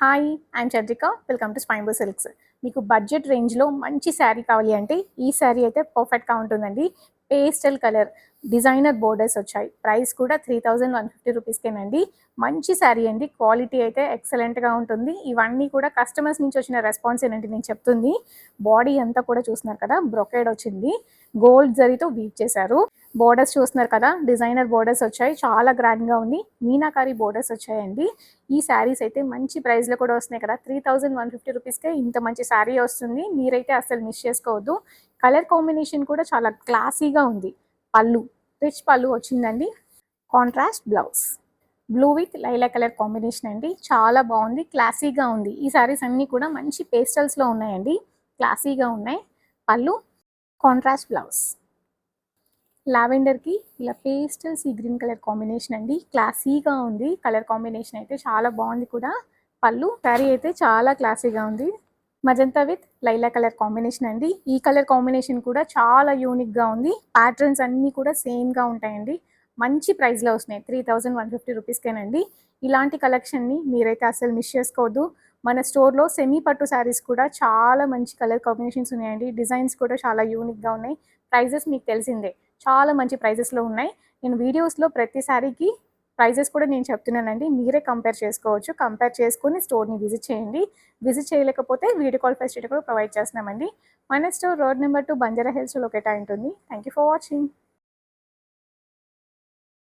Hi I'm Chandrika welcome to స్పైంబో silks. మీకు budget రేంజ్లో మంచి శారీ కావాలి అంటే ఈ శారీ అయితే పర్ఫెక్ట్గా ఉంటుందండి. పేస్టల్ కలర్ డిజైనర్ బోర్డర్స్ వచ్చాయి. ప్రైస్ కూడా 3150 రూపీస్కేనండి. మంచి శారీ అండి. క్వాలిటీ అయితే ఎక్సలెంట్గా ఉంటుంది. ఇవన్నీ కూడా కస్టమర్స్ నుంచి వచ్చిన రెస్పాన్స్ ఏంటంటే నేను చెప్తుంది. బాడీ అంతా కూడా చూస్తున్నారు కదా, బ్రొకేడ్ వచ్చింది, గోల్డ్ జరీతో వీవ్ చేశారు. బోర్డర్స్ చూస్తున్నారు కదా, డిజైనర్ బోర్డర్స్ వచ్చాయి, చాలా గ్రాండ్గా ఉంది. మీనాకారి బోర్డర్స్ వచ్చాయండి. ఈ శారీస్ అయితే మంచి ప్రైస్లో కూడా వస్తున్నాయి కదా, 3150 రూపీస్కే ఇంత మంచి శారీ వస్తుంది. మీరైతే అసలు మిస్ చేసుకోవద్దు. కలర్ కాంబినేషన్ కూడా చాలా క్లాసీగా ఉంది. పళ్ళు రిచ్ పళ్ళు వచ్చిందండి. Contrast blouse blue with Laila colour combination అండి. చాలా బాగుంది, క్లాసీగా ఉంది. ఈ శారీస్ అన్నీ కూడా మంచి పేస్టల్స్లో ఉన్నాయండి, క్లాసీగా ఉన్నాయి. పళ్ళు కాంట్రాస్ట్ బ్లౌజ్ లావెండర్కి ఇలా pastel sea green colour combination అండి. క్లాసీగా ఉంది, కలర్ కాంబినేషన్ అయితే చాలా బాగుంది కూడా. పళ్ళు శారీ అయితే చాలా క్లాసీగా ఉంది. Magenta with Laila colour combination అండి. ఈ కలర్ కాంబినేషన్ కూడా చాలా యూనిక్గా ఉంది. ప్యాటర్న్స్ అన్నీ కూడా సేమ్గా ఉంటాయండి. మంచి ప్రైస్లో వస్తున్నాయి, 3150 రూపీస్కేనండి. ఇలాంటి కలెక్షన్ని మీరైతే అసలు మిస్ చేసుకోవద్దు. మన స్టోర్లో సెమీ పట్టు శారీస్ కూడా చాలా మంచి కలర్ కాంబినేషన్స్ ఉన్నాయండి. డిజైన్స్ కూడా చాలా యూనిక్గా ఉన్నాయి. ప్రైజెస్ మీకు తెలిసిందే, చాలా మంచి ప్రైజెస్లో ఉన్నాయి. నేను వీడియోస్లో ప్రతి శారీకి ప్రైజెస్ కూడా నేను చెప్తున్నానండి. మీరే కంపేర్ చేసుకోవచ్చు. కంపేర్ చేసుకొని స్టోర్ని విజిట్ చేయండి. విజిట్ చేయలేకపోతే వీడియో కాల్ ఫెసిలిటీ కూడా ప్రొవైడ్ చేస్తున్నామండి. మన స్టోర్ రోడ్ నెంబర్ 2 బంజారా హిల్స్లో లొకేట్ అయి ఉంటుంది. Thank you for watching.